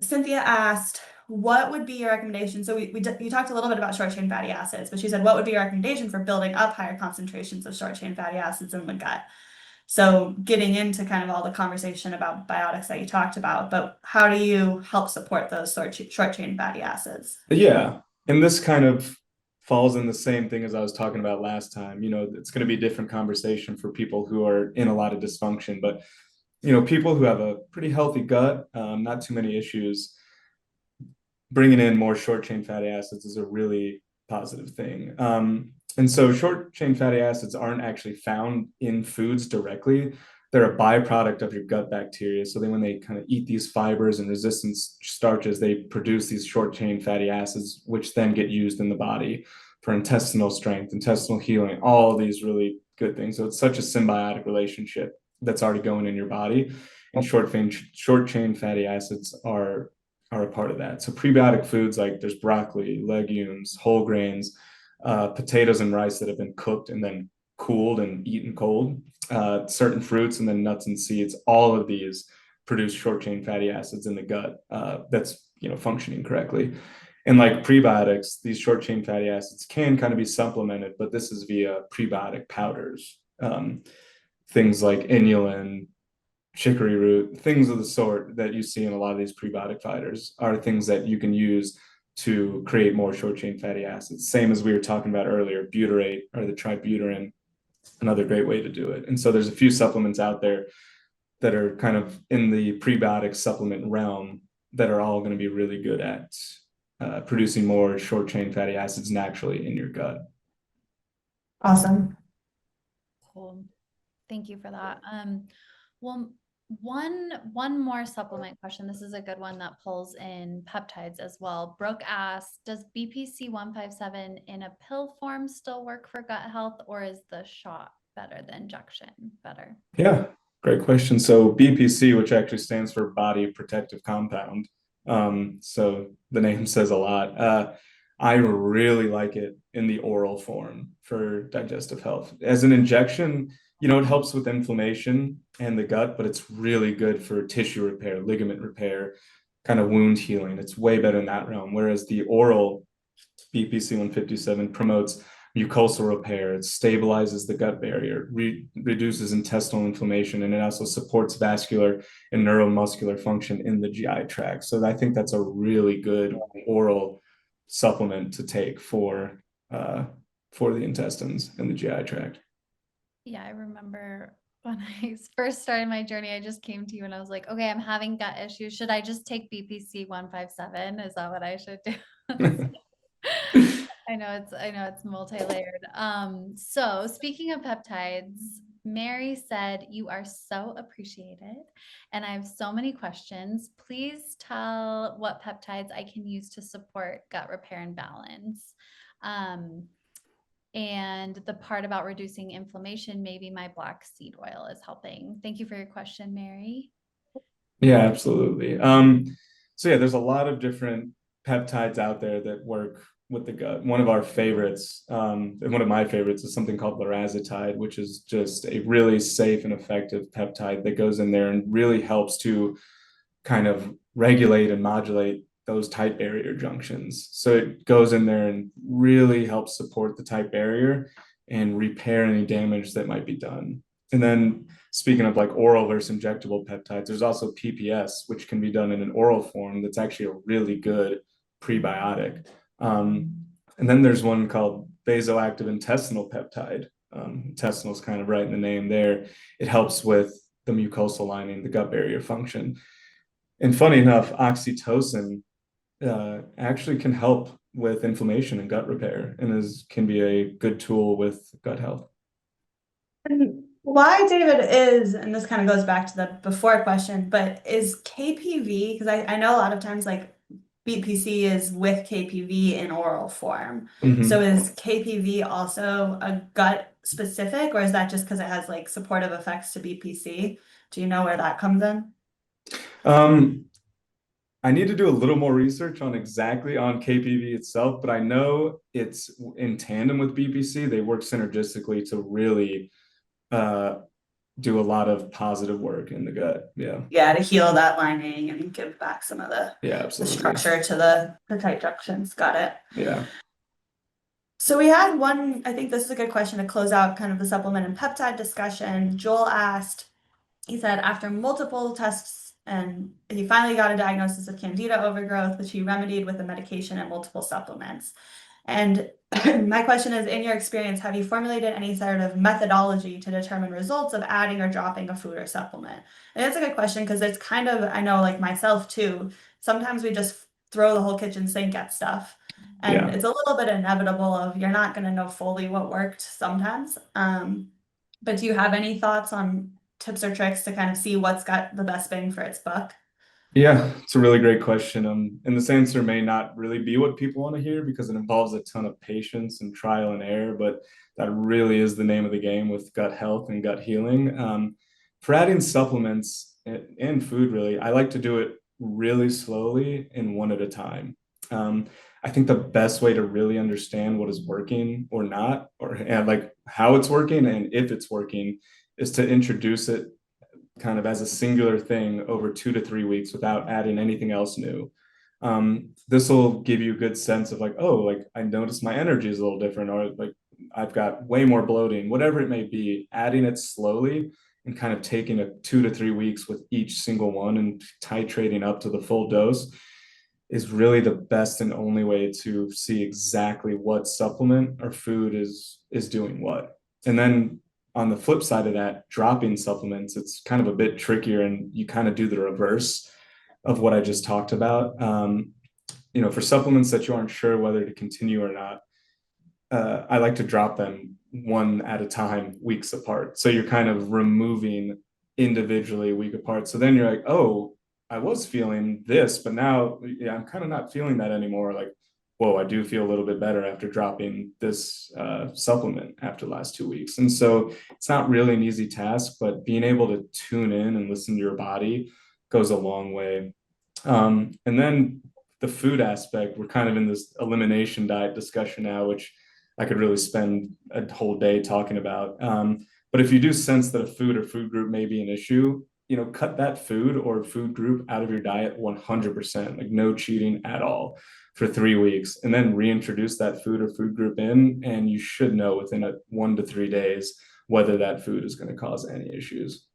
Cynthia asked, what would be your recommendation? So you talked a little bit about short chain fatty acids, but she said, what would be your recommendation for building up higher concentrations of short chain fatty acids in the gut? So getting into kind of all the conversation about biotics that you talked about, but how do you help support those short chain fatty acids? Yeah. And this kind of falls in the same thing as I was talking about last time. You know, it's going to be a different conversation for people who are in a lot of dysfunction, but you know, people who have a pretty healthy gut, not too many issues, bringing in more short chain fatty acids is a really positive thing. And so short chain fatty acids aren't actually found in foods directly. They're a byproduct of your gut bacteria. So then when they kind of eat these fibers and resistant starches, they produce these short chain fatty acids, which then get used in the body for intestinal strength, intestinal healing, all of these really good things. So it's such a symbiotic relationship that's already going in your body. And short chain fatty acids are a part of that. So prebiotic foods like there's broccoli, legumes, whole grains, potatoes and rice that have been cooked and then cooled and eaten cold, certain fruits, and then nuts and seeds. All of these produce short chain fatty acids in the gut that's functioning correctly. And like prebiotics, these short chain fatty acids can kind of be supplemented, but this is via prebiotic powders. Things like inulin, chicory root, things of the sort that you see in a lot of these prebiotic fighters are things that you can use to create more short chain fatty acids. Same as we were talking about earlier, butyrate or the tributylin, another great way to do it. And so there's a few supplements out there that are kind of in the prebiotic supplement realm that are all going to be really good at producing more short chain fatty acids naturally in your gut. Awesome. Cool. Thank you for that. Well, one more supplement question. This is a good one that pulls in peptides as well. Brooke asks, does BPC 157 in a pill form still work for gut health, or is the shot better, the injection better? Yeah, great question. So BPC, which actually stands for body protective compound. So the name says a lot. I really like it in the oral form for digestive health. As an injection, it helps with inflammation and the gut, but it's really good for tissue repair, ligament repair, kind of wound healing. It's way better in that realm. Whereas the oral BPC 157 promotes mucosal repair, it stabilizes the gut barrier, reduces intestinal inflammation, and it also supports vascular and neuromuscular function in the GI tract. So I think that's a really good oral supplement to take for the intestines and the GI tract. Yeah, I remember when I first started my journey, I just came to you and I was like, okay, I'm having gut issues. Should I just take BPC 157? Is that what I should do? I know it's multi-layered. So speaking of peptides, Mary said, you are so appreciated and I have so many questions. Please tell what peptides I can use to support gut repair and balance. And the part about reducing inflammation, maybe my black seed oil is helping. Thank you for your question, Mary. Yeah, absolutely. So yeah, there's a lot of different peptides out there that work with the gut. One of our favorites, and one of my favorites is something called larazotide, which is just a really safe and effective peptide that goes in there and really helps to kind of regulate and modulate those tight barrier junctions. So it goes in there and really helps support the tight barrier and repair any damage that might be done. And then speaking of like oral versus injectable peptides, there's also PPS, which can be done in an oral form. That's actually a really good prebiotic. And then there's one called vasoactive intestinal peptide. Intestinal is kind of right in the name there. It helps with the mucosal lining, the gut barrier function. And funny enough, oxytocin actually can help with inflammation and gut repair, and can be a good tool with gut health. And why David is, and this kind of goes back to the before question, but is KPV, because I know a lot of times like BPC is with KPV in oral form. Mhm. So is KPV also a gut specific, or is that just because it has like supportive effects to BPC? Do you know where that comes in? I need to do a little more research on exactly on KPV itself, but I know it's in tandem with BPC. They work synergistically to really do a lot of positive work in the gut. Yeah. Yeah, to heal that lining and give back some of Yeah, the absolutely. structure to the tight junctions. Got it. Yeah. So we had one, I think this is a good question to close out kind of the supplement and peptide discussion. Joel asked, he said, after multiple tests, and he finally got a diagnosis of candida overgrowth, which he remedied with a medication and multiple supplements. And my question is, in your experience, have you formulated any sort of methodology to determine results of adding or dropping a food or supplement? And it's a good question because it's kind of, I know like myself too, sometimes we just throw the whole kitchen sink at stuff. And Yeah. it's a little bit inevitable of you're not going to know fully what worked sometimes. But do you have any thoughts on tips or tricks to kind of see what's got the best bang for its buck? Yeah, it's a really great question. And this answer may not really be what people want to hear because it involves a ton of patience and trial and error, but that really is the name of the game with gut health and gut healing. For adding supplements and food, really, I like to do it really slowly and one at a time. I think the best way to really understand what is working or not, or and like how it's working and if it's working, is to introduce it kind of as a singular thing over 2 to 3 weeks without adding anything else new. This will give you a good sense of like, oh, like I noticed my energy is a little different, or like I've got way more bloating, whatever it may be. Adding it slowly and kind of taking a 2 to 3 weeks with each single one and titrating up to the full dose is really the best and only way to see exactly what supplement or food is doing what. And then on the flip side of that, dropping supplements, it's kind of a bit trickier, and you kind of do the reverse of what I just talked about. For supplements that you aren't sure whether to continue or not, I like to drop them one at a time, weeks apart. So you're kind of removing individually week apart. So then you're like, oh, I was feeling this, but now yeah, I'm kind of not feeling that anymore. Like, whoa, I do feel a little bit better after dropping this supplement after the last 2 weeks. And so it's not really an easy task, but being able to tune in and listen to your body goes a long way. And then the food aspect, we're kind of in this elimination diet discussion now, which I could really spend a whole day talking about. But if you do sense that a food or food group may be an issue, cut that food or food group out of your diet 100%, like no cheating at all for 3 weeks, and then reintroduce that food or food group in, and you should know within 1 to 3 days whether that food is going to cause any issues.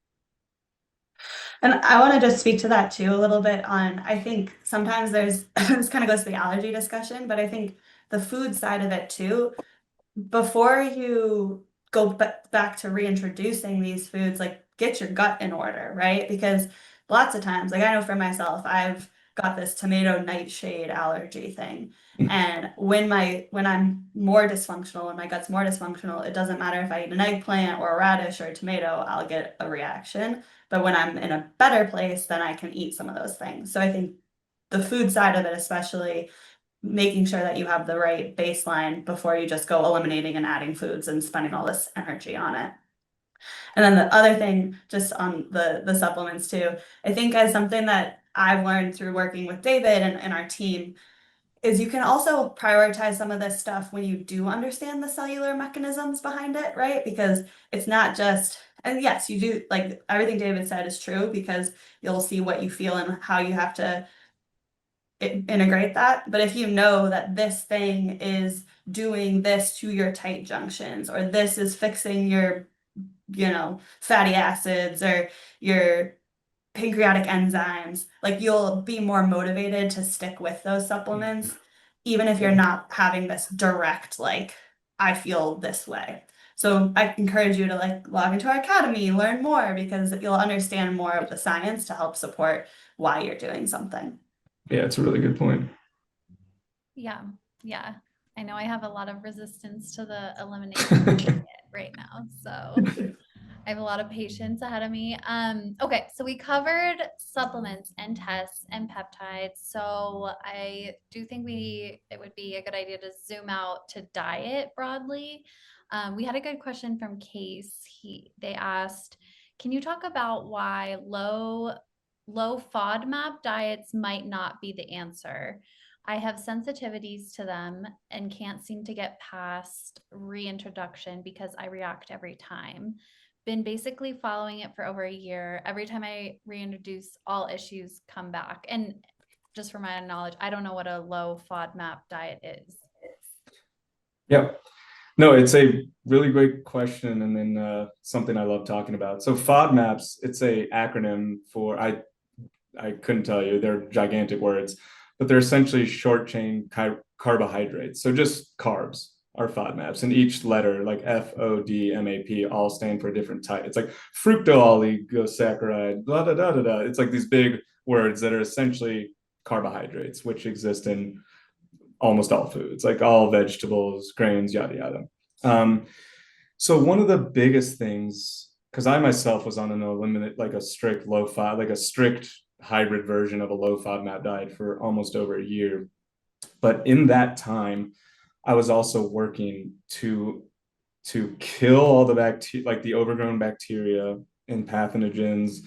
And I want to just speak to that too a little bit on, I think sometimes there's, this kind of goes to the allergy discussion, but I think the food side of it too, before you go back to reintroducing these foods, like get your gut in order, right? Because lots of times, like I know for myself, I've got this tomato nightshade allergy thing. And when I'm more dysfunctional, when my gut's more dysfunctional, it doesn't matter if I eat an eggplant or a radish or a tomato, I'll get a reaction. But when I'm in a better place, then I can eat some of those things. So I think the food side of it, especially making sure that you have the right baseline before you just go eliminating and adding foods and spending all this energy on it. And then the other thing, just on the supplements too, I think as something that I've learned through working with David and our team is you can also prioritize some of this stuff when you do understand the cellular mechanisms behind it, right? Because it's not just, and yes, you do, like everything David said is true because you'll see what you feel and how you have to integrate that. But if you know that this thing is doing this to your tight junctions, or this is fixing your fatty acids or your pancreatic enzymes, like you'll be more motivated to stick with those supplements, even if you're not having this direct, like, I feel this way. So I encourage you to like log into our academy, learn more, because you'll understand more of the science to help support why you're doing something. Yeah, it's a really good point. Yeah. Yeah. I know I have a lot of resistance to the elimination right now. So I have a lot of patients ahead of me. Okay, so we covered supplements and tests and peptides. So I do think it would be a good idea to zoom out to diet broadly. We had a good question from Case. They asked, can you talk about why low FODMAP diets might not be the answer? I have sensitivities to them and can't seem to get past reintroduction because I react every time. Been basically following it for over a year. Every time I reintroduce, all issues come back. And just for my knowledge, I don't know what a low FODMAP diet is. Yeah. No, it's a really great question, and then something I love talking about. So FODMAPs, it's a acronym for I couldn't tell you, they're gigantic words, but they're essentially short chain carbohydrates. So just carbs are FODMAPs, and each letter, like FODMAP, all stand for a different type. It's like fructooligosaccharides, blah, blah, blah, blah, blah. It's like these big words that are essentially carbohydrates, which exist in almost all foods, like all vegetables, grains, yada, yada. So one of the biggest things, because I myself was on an eliminate, like a strict low FOD, like a strict hybrid version of a low FODMAP diet for almost over a year. But in that time, I was also working to kill all the bacteria, like the overgrown bacteria and pathogens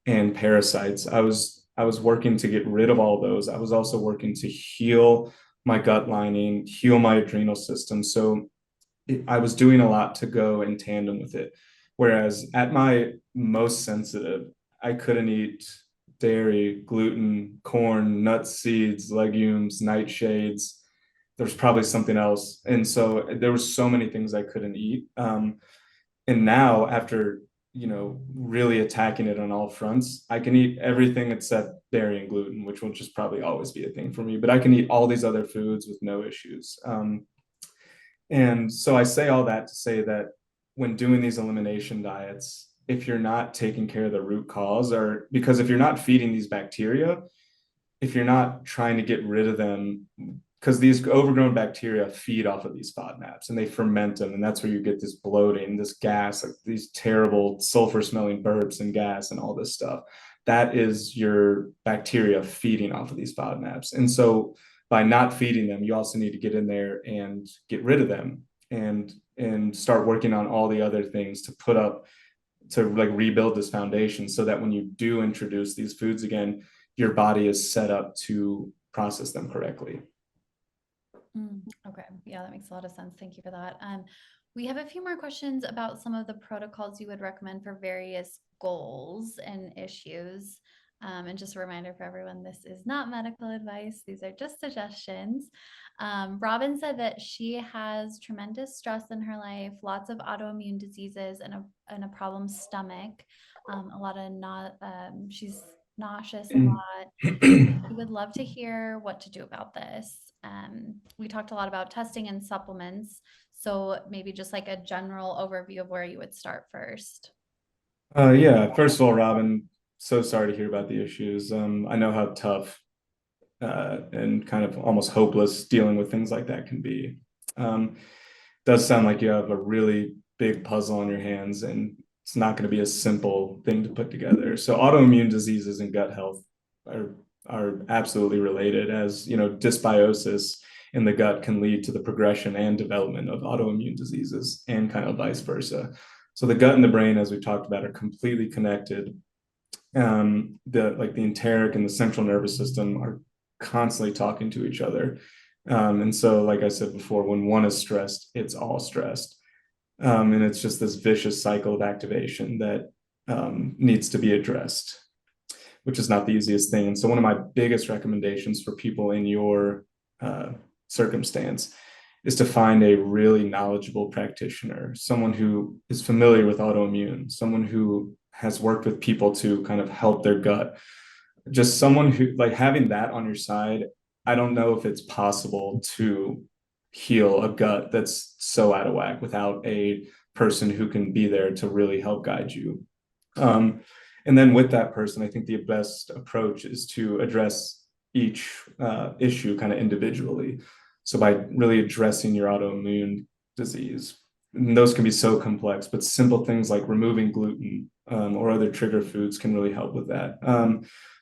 and parasites. I was working to get rid of all those. I was also working to heal my gut lining, heal my adrenal system. So I was doing a lot to go in tandem with it. Whereas at my most sensitive, I couldn't eat dairy, gluten, corn, nuts, seeds, legumes, nightshades. There's probably something else. And so there were so many things I couldn't eat. And now after, really attacking it on all fronts, I can eat everything except dairy and gluten, which will just probably always be a thing for me, but I can eat all these other foods with no issues. And so I say all that to say that when doing these elimination diets, if you're not taking care of the root cause, or because if you're not feeding these bacteria, if you're not trying to get rid of them, because these overgrown bacteria feed off of these FODMAPs and they ferment them. And that's where you get this bloating, this gas, like these terrible sulfur smelling burps and gas and all this stuff. That is your bacteria feeding off of these FODMAPs. And so by not feeding them, you also need to get in there and get rid of them and start working on all the other things to like rebuild this foundation so that when you do introduce these foods again, your body is set up to process them correctly. Okay. Yeah, that makes a lot of sense. Thank you for that. We have a few more questions about some of the protocols you would recommend for various goals and issues. And just a reminder for everyone, this is not medical advice. These are just suggestions. Robin said that she has tremendous stress in her life, lots of autoimmune diseases and a problem stomach, a lot of she's nauseous a lot. We would love to hear what to do about this. We talked a lot about testing and supplements. So maybe just like a general overview of where you would start first. Yeah, first of all, Robin, so sorry to hear about the issues. I know how tough and kind of almost hopeless dealing with things like that can be. Does sound like you have a really big puzzle on your hands, and it's not going to be a simple thing to put together. So autoimmune diseases and gut health are absolutely related, as dysbiosis in the gut can lead to the progression and development of autoimmune diseases and kind of vice versa. So the gut and the brain, as we talked about, are completely connected. The enteric and the central nervous system are constantly talking to each other. And so, like I said before, when one is stressed, it's all stressed. And it's just this vicious cycle of activation that needs to be addressed, which is not the easiest thing. And so one of my biggest recommendations for people in your circumstance is to find a really knowledgeable practitioner, someone who is familiar with autoimmune, someone who has worked with people to kind of help their gut. Just someone who, like, having that on your side, I don't know if it's possible to heal a gut that's so out of whack without a person who can be there to really help guide you. And then with that person, I think the best approach is to address each issue kind of individually. So by really addressing your autoimmune disease, and those can be so complex, but simple things like removing gluten or other trigger foods can really help with that.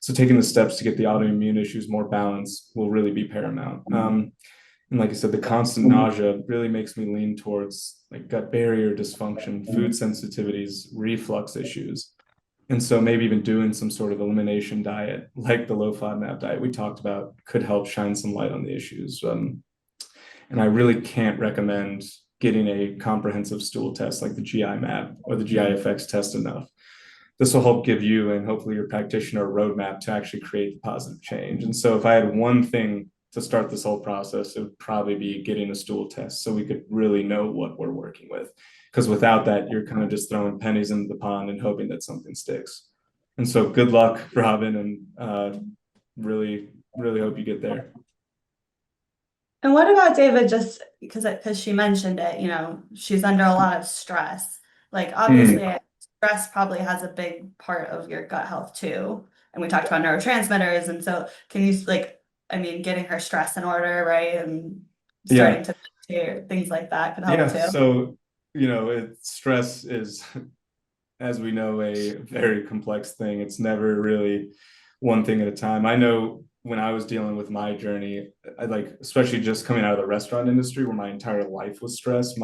So taking the steps to get the autoimmune issues more balanced will really be paramount. And like I said, the constant nausea really makes me lean towards like gut barrier dysfunction, food sensitivities, reflux issues. And so maybe even doing some sort of elimination diet, like the low FODMAP diet we talked about, could help shine some light on the issues. And I really can't recommend getting a comprehensive stool test like the GI map or the GI effects test enough. This will help give you and hopefully your practitioner a roadmap to actually create the positive change. And so if I had one thing to start this whole process, it would probably be getting a stool test so we could really know what we're working with. Because without that, you're kind of just throwing pennies into the pond and hoping that something sticks. And so good luck, Robin, and really, really hope you get there. And what about David, just because she mentioned it, she's under a lot of stress. Like obviously stress probably has a big part of your gut health too. And we talked about neurotransmitters. And so can you getting her stress in order, right? And starting to meditate, things like that could help too. So, stress is, as we know, a very complex thing. It's never really one thing at a time. I know when I was dealing with my journey, especially just coming out of the restaurant industry where my entire life was stress,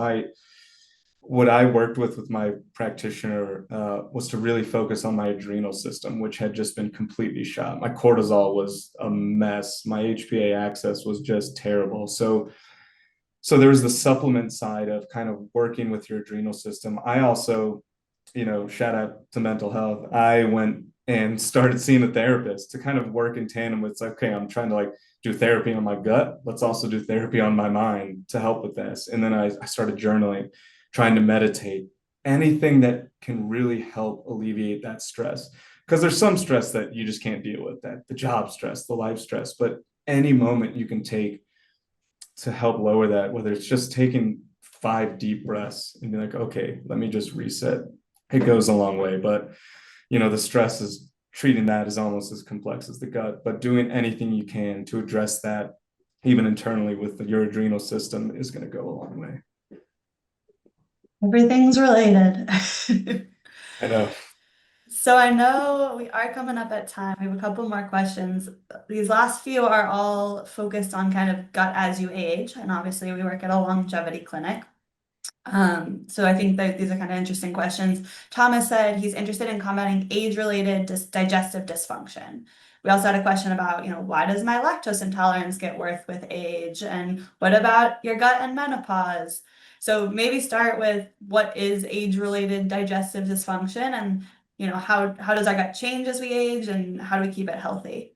what I worked with my practitioner was to really focus on my adrenal system, which had just been completely shot. My cortisol was a mess. My HPA axis was just terrible. So there was the supplement side of kind of working with your adrenal system. I also, shout out to mental health. I went and started seeing a therapist to kind of work in tandem with, okay, I'm trying to do therapy on my gut. Let's also do therapy on my mind to help with this. And then I started journaling, trying to meditate, anything that can really help alleviate that stress. Because there's some stress that you just can't deal with, that the job stress, the life stress, but any moment you can take to help lower that, whether it's just taking 5 deep breaths and be like, okay, let me just reset. It goes a long way. But, the stress is treating that is almost as complex as the gut, but doing anything you can to address that, even internally with your adrenal system, is going to go a long way. Everything's related. I know. So I know we are coming up at time. We have a couple more questions. These last few are all focused on kind of gut as you age, and obviously we work at a longevity clinic. So I think that these are kind of interesting questions. Thomas said he's interested in combating age-related digestive dysfunction. We also had a question about, why does my lactose intolerance get worse with age? And what about your gut and menopause? So maybe start with what is age-related digestive dysfunction and, how does our gut change as we age and how do we keep it healthy?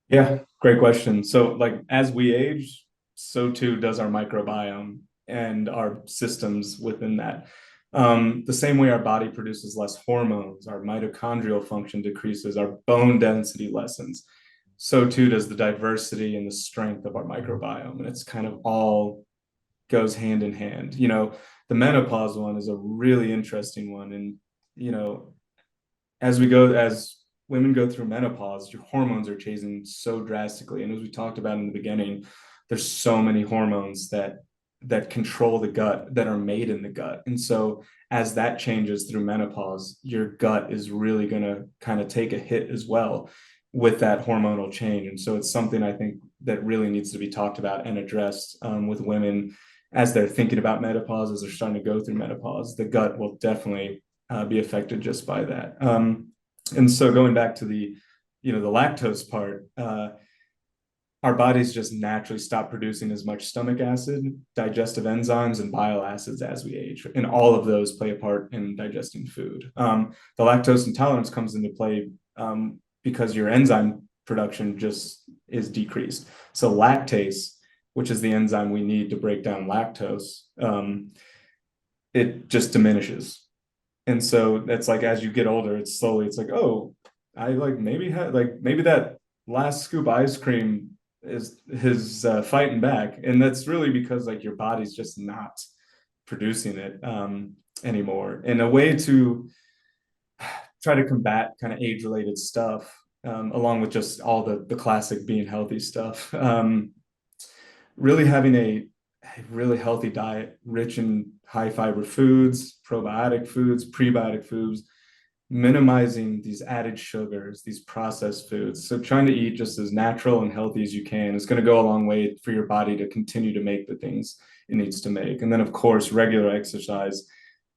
Yeah, great question. So as we age, so too does our microbiome and our systems within that. The same way our body produces less hormones, our mitochondrial function decreases, our bone density lessens. So too does the diversity and the strength of our microbiome. And it's kind of all goes hand in hand. The menopause one is a really interesting one. And, as women go through menopause, your hormones are changing so drastically. And as we talked about in the beginning, there's so many hormones that control the gut, that are made in the gut. And so as that changes through menopause, your gut is really going to kind of take a hit as well with that hormonal change. And so it's something I think that really needs to be talked about and addressed with women as they're thinking about menopause, as they're starting to go through menopause. The gut will definitely be affected just by that. And so going back to the lactose part, our bodies just naturally stop producing as much stomach acid, digestive enzymes, and bile acids as we age. And all of those play a part in digesting food. The lactose intolerance comes into play because your enzyme production just is decreased. So lactase, which is the enzyme we need to break down lactose, it just diminishes. And so it's like as you get older, it's like, oh, I like maybe maybe that last scoop of ice cream is fighting back, and that's really because like your body's just not producing it anymore. And a way to try to combat kind of age-related stuff, along with just all the classic being healthy stuff, really having a really healthy diet, rich in high fiber foods, probiotic foods, prebiotic foods, minimizing these added sugars, these processed foods. So trying to eat just as natural and healthy as you can is going to go a long way for your body to continue to make the things it needs to make. And then of course, regular exercise.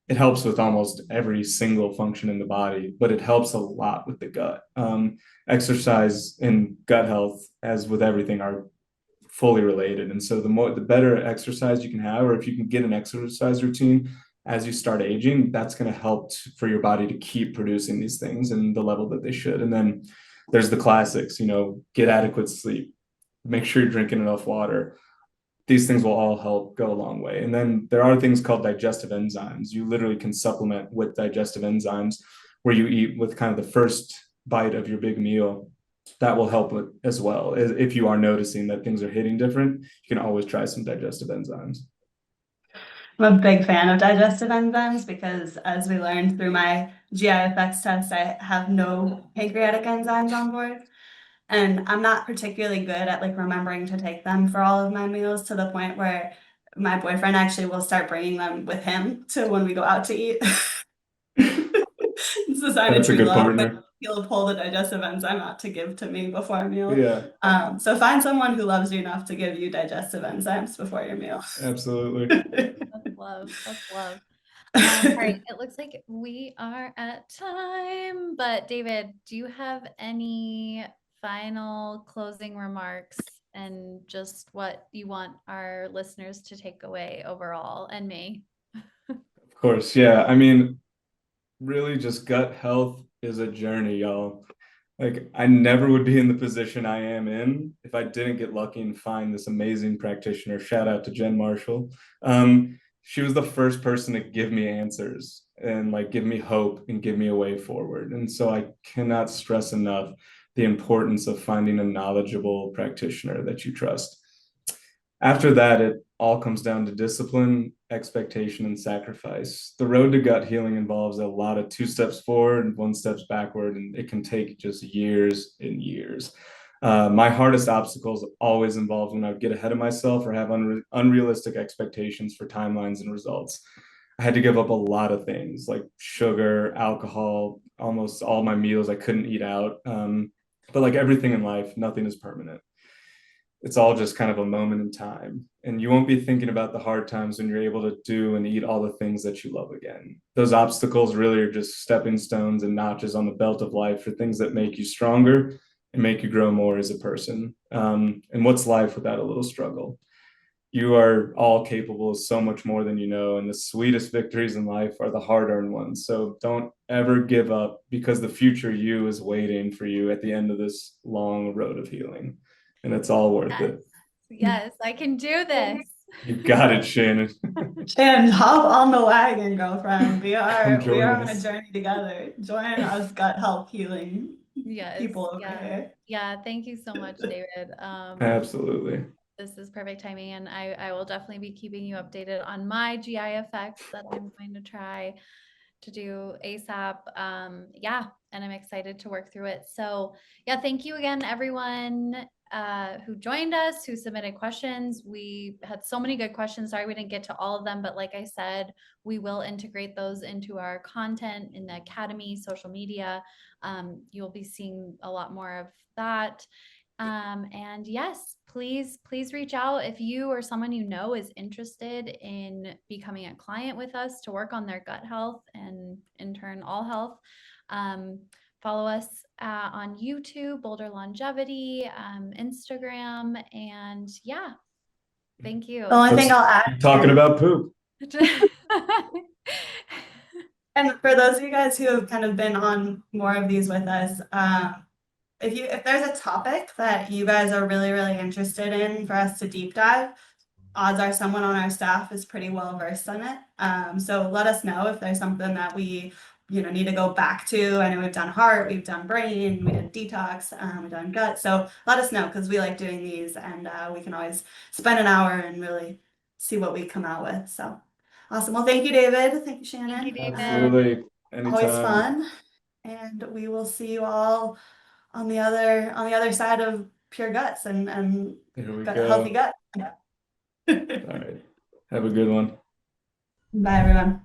It helps with almost every single function in the body, but it helps a lot with the gut. Exercise and gut health, as with everything, are fully related. And so the better exercise you can have, or if you can get an exercise routine as you start aging, that's going to help for your body to keep producing these things in the level that they should. And then there's the classics, get adequate sleep, make sure you're drinking enough water. These things will all help go a long way. And then there are things called digestive enzymes. You literally can supplement with digestive enzymes where you eat with kind of the first bite of your big meal. That will help with as well. If you are noticing that things are hitting different, you can always try some digestive enzymes. I'm a big fan of digestive enzymes because, as we learned through my GI effects test, I have no pancreatic enzymes on board. And I'm not particularly good at like remembering to take them for all of my meals, to the point where my boyfriend actually will start bringing them with him to when we go out to eat. It's a sign of That's a true good love. partner. He'll pull the digestive enzyme out to give to me before a meal. Yeah, So find someone who loves you enough to give you digestive enzymes before your meal. absolutely. That's love. That's love. All right. It looks like we are at time, but David, do you have any final closing remarks and just what you want our listeners to take away overall, and me? Of course. Yeah. I mean, really just gut health is a journey, y'all. Like I never would be in the position I am in if I didn't get lucky and find this amazing practitioner. Shout out to Jen Marshall. She was the first person to give me answers and like give me hope and give me a way forward. And so I cannot stress enough the importance of finding a knowledgeable practitioner that you trust. After that, it all comes down to discipline, expectation, and sacrifice. The road to gut healing involves a lot of 2 steps forward and 1 steps backward, and it can take just years and years. My hardest obstacles always involved when I would get ahead of myself or have unrealistic expectations for timelines and results. I had to give up a lot of things like sugar, alcohol, almost all my meals I couldn't eat out. But like everything in life, nothing is permanent. It's all just kind of a moment in time. And you won't be thinking about the hard times when you're able to do and eat all the things that you love again. Those obstacles really are just stepping stones and notches on the belt of life for things that make you stronger and make you grow more as a person. And what's life without a little struggle? You are all capable of so much more than you know. And the sweetest victories in life are the hard earned ones. So don't ever give up, because the future you is waiting for you at the end of this long road of healing. And it's all worth Yes. it. Yes, I can do this. You got it, Shannon. And hop on the wagon, girlfriend. We Come are join on a us. journey together. Join us gut health healing Yes. people over Yeah. here. Yeah. Thank you so much, David. Absolutely. This is perfect timing, and I will definitely be keeping you updated on my GI effects that I'm going to try to do ASAP. Yeah, and I'm excited to work through it. So yeah, thank you again, everyone who joined us, who submitted questions. We had so many good questions. Sorry we didn't get to all of them, but like I said, we will integrate those into our content in the Academy, social media. You'll be seeing a lot more of that. And yes, please reach out if you or someone you know is interested in becoming a client with us to work on their gut health and in turn all health. Follow us on YouTube, Boulder Longevity, Instagram, and yeah, thank you. The only thing Let's I'll add keep talking about poop. and for those of you guys who have kind of been on more of these with us, if there's a topic that you guys are really, really interested in for us to deep dive, odds are someone on our staff is pretty well versed on it. So let us know if there's something that we, need to go back to. I know we've done heart, we've done brain, we did detox, we've done gut. So let us know because we like doing these, and we can always spend an hour and really see what we come out with. So awesome. Well, thank you, David. Thank you, Shannon. Thank you, David. Absolutely. Always Anytime. fun. And we will see you all on the other side of pure guts and Here we got a healthy go. gut. All right. Have a good one. Bye, everyone.